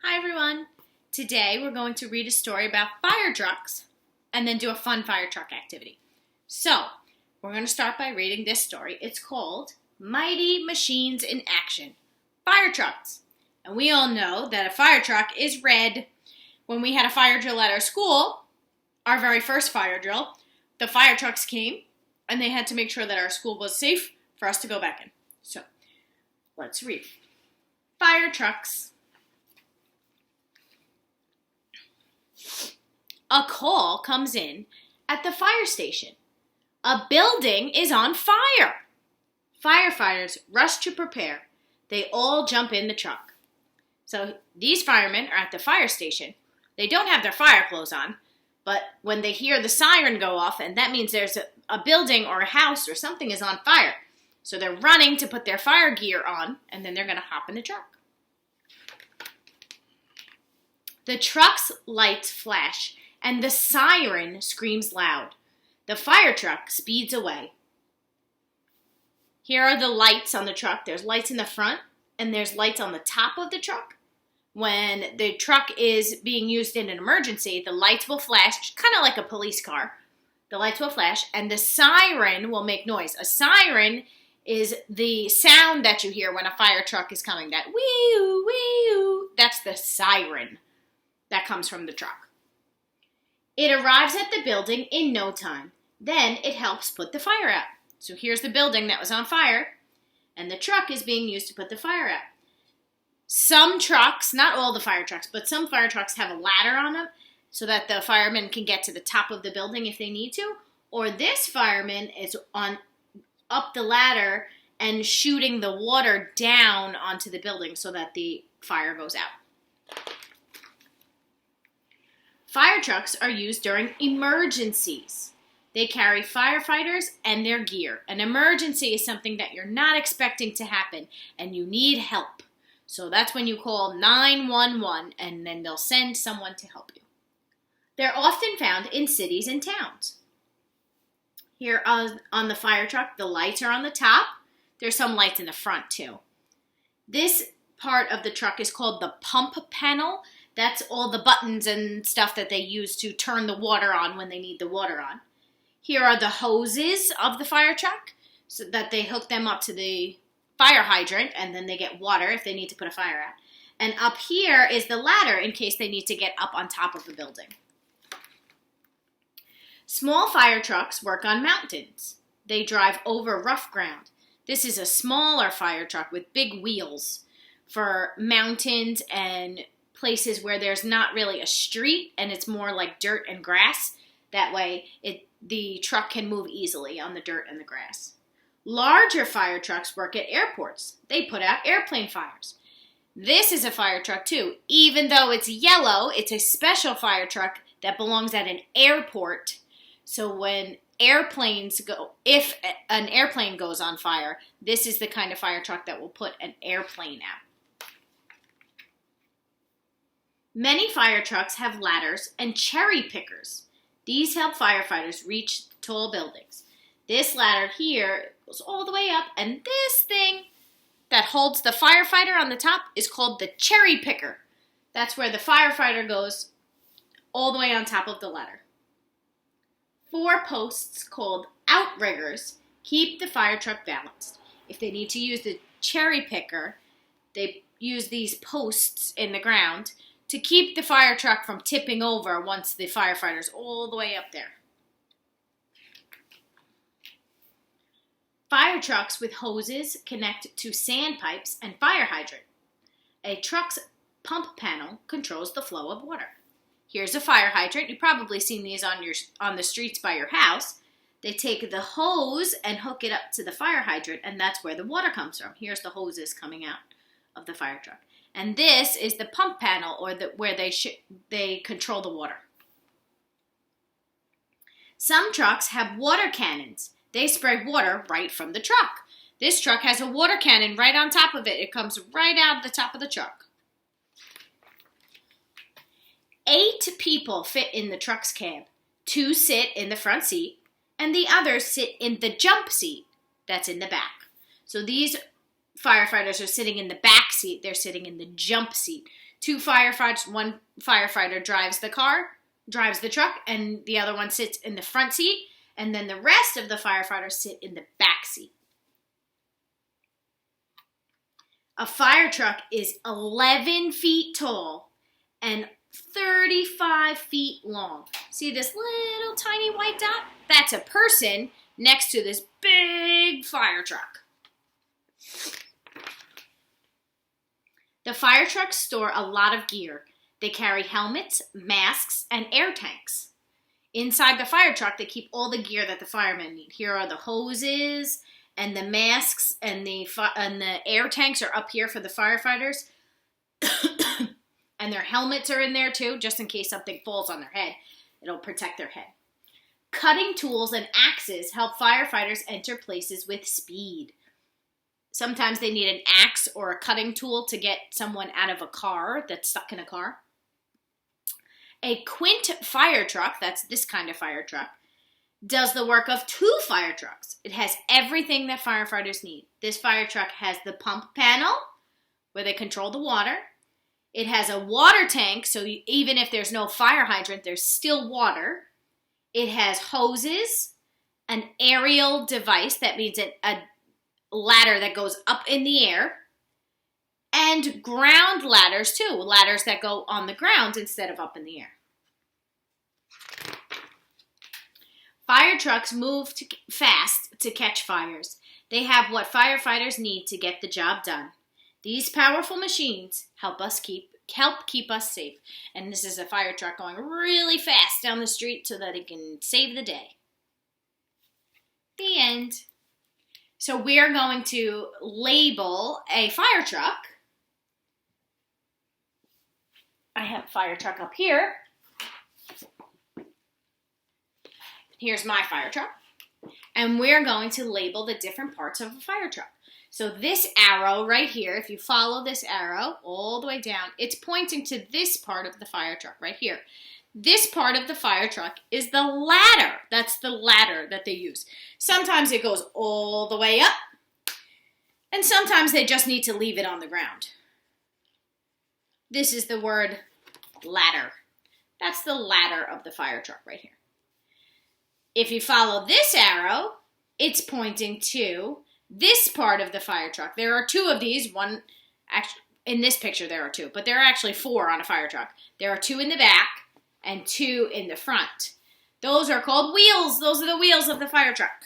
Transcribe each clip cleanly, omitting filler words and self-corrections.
Hi everyone! Today we're going to read a story about fire trucks and then do a fun fire truck activity. So, we're going to start by reading this story. It's called Mighty Machines in Action, Fire Trucks. And we all know that a fire truck is red. When we had a fire drill at our school, our very first fire drill, the fire trucks came and they had to make sure that our school was safe for us to go back in. So, let's read. Fire trucks. A call comes in at the fire station. A building is on fire. Firefighters rush to prepare. They all jump in the truck. So these firemen are at the fire station. They don't have their fire clothes on, but when they hear the siren go off, and that means there's a building or a house or something is on fire. So they're running to put their fire gear on, and then they're going to hop in the truck. The truck's lights flash, and the siren screams loud. The fire truck speeds away. Here are the lights on the truck. There's lights in the front, and there's lights on the top of the truck. When the truck is being used in an emergency, the lights will flash, kind of like a police car. The lights will flash, and the siren will make noise. A siren is the sound that you hear when a fire truck is coming. That wee-oo, wee-oo. That's the siren that comes from the truck. It arrives at the building in no time. Then it helps put the fire out. So here's the building that was on fire, and the truck is being used to put the fire out. Some trucks, not all the fire trucks, but some fire trucks have a ladder on them so that the firemen can get to the top of the building if they need to. Or this fireman is up the ladder and shooting the water down onto the building so that the fire goes out. Fire trucks are used during emergencies. They carry firefighters and their gear. An emergency is something that you're not expecting to happen and you need help. So that's when you call 911 and then they'll send someone to help you. They're often found in cities and towns. Here on the fire truck, the lights are on the top. There's some lights in the front too. This part of the truck is called the pump panel. That's all the buttons and stuff that they use to turn the water on when they need the water on. Here are the hoses of the fire truck so that they hook them up to the fire hydrant and then they get water if they need to put a fire out. And up here is the ladder in case they need to get up on top of the building. Small fire trucks work on mountains. They drive over rough ground. This is a smaller fire truck with big wheels for mountains and places where there's not really a street and it's more like dirt and grass. That way the truck can move easily on the dirt and the grass. Larger fire trucks work at airports. They put out airplane fires. This is a fire truck too. Even though it's yellow, it's a special fire truck that belongs at an airport. So when if an airplane goes on fire, this is the kind of fire truck that will put an airplane out. Many fire trucks have ladders and cherry pickers. These help firefighters reach tall buildings. This ladder here goes all the way up, and this thing that holds the firefighter on the top is called the cherry picker. That's where the firefighter goes all the way on top of the ladder. 4 posts called outriggers keep the fire truck balanced. If they need to use the cherry picker, they use these posts in the ground to keep the fire truck from tipping over once the firefighter's all the way up there. Fire trucks with hoses connect to sand pipes and fire hydrant. A truck's pump panel controls the flow of water. Here's a fire hydrant. You've probably seen these on the streets by your house. They take the hose and hook it up to the fire hydrant, and that's where the water comes from. Here's the hoses coming out of the fire truck. And this is the pump panel, or where they control the water. Some trucks have water cannons. They spray water right from the truck. This truck has a water cannon right on top of it. It comes right out the top of the truck. 8 people fit in the truck's cab. 2 sit in the front seat, and the others sit in the jump seat that's in the back. So these firefighters are sitting in the back seat. They're sitting in the jump seat. Two firefighters, one firefighter drives the truck, and the other one sits in the front seat, and then the rest of the firefighters sit in the back seat. A fire truck is 11 feet tall and 35 feet long. See this little tiny white dot? That's a person next to this big fire truck. The fire trucks store a lot of gear. They carry helmets, masks, and air tanks. Inside the fire truck, they keep all the gear that the firemen need. Here are the hoses and the masks, and the air tanks are up here for the firefighters. And their helmets are in there too, just in case something falls on their head. It'll protect their head. Cutting tools and axes help firefighters enter places with speed. Sometimes they need an axe or a cutting tool to get someone out of a car that's stuck in a car. A Quint fire truck, that's this kind of fire truck, does the work of 2 fire trucks. It has everything that firefighters need. This fire truck has the pump panel, where they control the water. It has a water tank, so even if there's no fire hydrant, there's still water. It has hoses, an aerial device, that means a ladder that goes up in the air, and ground ladders too, ladders that go on the ground instead of up in the air. Fire trucks move fast to catch fires. They have what firefighters need to get the job done. These powerful machines help keep us safe. And this is a fire truck going really fast down the street so that it can save the day. The end. So we're going to label a fire truck. I have a fire truck up here. Here's my fire truck. And we're going to label the different parts of a fire truck. So this arrow right here, if you follow this arrow all the way down, it's pointing to this part of the fire truck right here. This part of the fire truck is the ladder. That's the ladder that they use. Sometimes it goes all the way up, and sometimes they just need to leave it on the ground. This is the word ladder. That's the ladder of the fire truck right here. If you follow this arrow, it's pointing to this part of the fire truck. There are 2 of these. One, actually, in this picture there are 2, but there are actually 4 on a fire truck. There are 2 in the back and 2 in the front. Those are called wheels. Those are the wheels of the fire truck.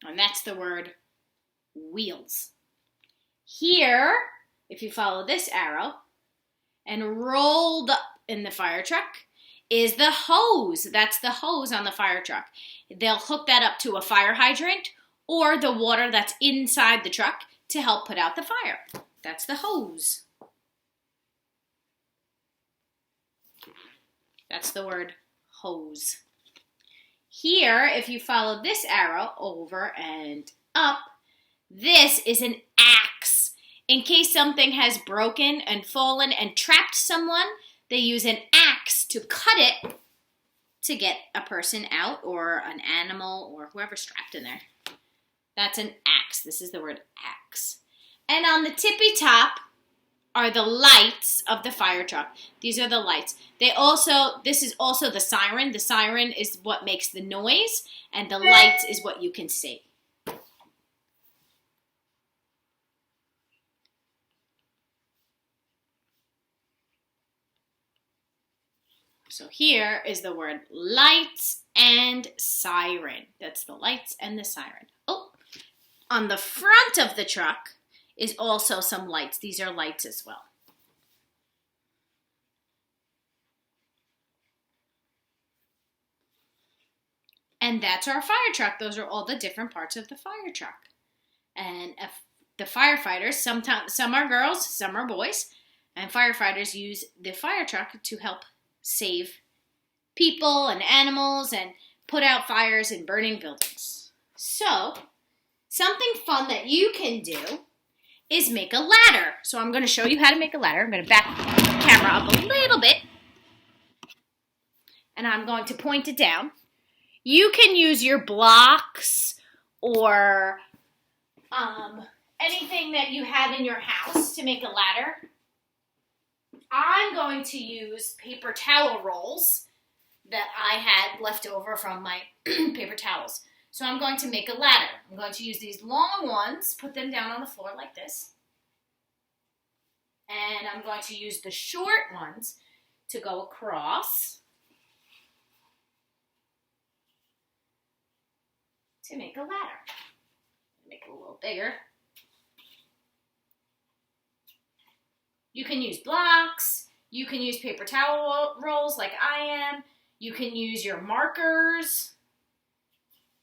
And that's the word wheels. Here, if you follow this arrow, and rolled up in the fire truck is the hose. That's the hose on the fire truck. They'll hook that up to a fire hydrant or the water that's inside the truck to help put out the fire. That's the hose. That's the word hose. Here, if you follow this arrow over and up, this is an axe. In case something has broken and fallen and trapped someone, they use an axe to cut it to get a person out or an animal or whoever's trapped in there. That's an axe. This is the word axe. And on the tippy top are the lights of the fire truck. These are the lights. This is also the siren. The siren is what makes the noise, and the lights is what you can see. So here is the word lights and siren. That's the lights and the siren. Oh, on the front of the truck is also some lights. These are lights as well. And that's our fire truck. Those are all the different parts of the fire truck. And the firefighters, some are girls, some are boys, and firefighters use the fire truck to help save people and animals and put out fires in burning buildings. So, something fun that you can do is make a ladder. So I'm going to show you how to make a ladder. I'm going to back the camera up a little bit, and I'm going to point it down. You can use your blocks or anything that you have in your house to make a ladder. I'm going to use paper towel rolls that I had left over from my paper towels. So I'm going to make a ladder. I'm going to use these long ones, put them down on the floor like this. And I'm going to use the short ones to go across to make a ladder. Make it a little bigger. You can use blocks. You can use paper towel rolls like I am. You can use your markers.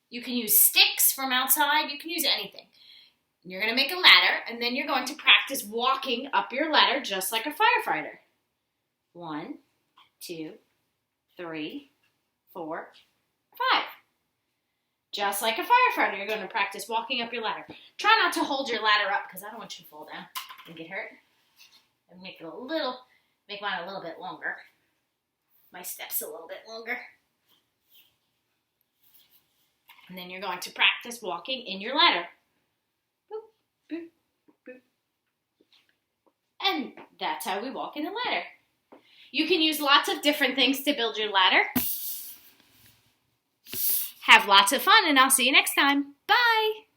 You can use sticks from outside. You can use anything. You're going to make a ladder, and then you're going to practice walking up your ladder just like a firefighter. 1, 2, 3, 4, 5. Just like a firefighter, you're going to practice walking up your ladder. Try not to hold your ladder up because I don't want you to fall down and get hurt. And make mine a little bit longer. My steps a little bit longer. And then you're going to practice walking in your ladder. Boop, boop, boop. And that's how we walk in a ladder. You can use lots of different things to build your ladder. Have lots of fun, and I'll see you next time. Bye!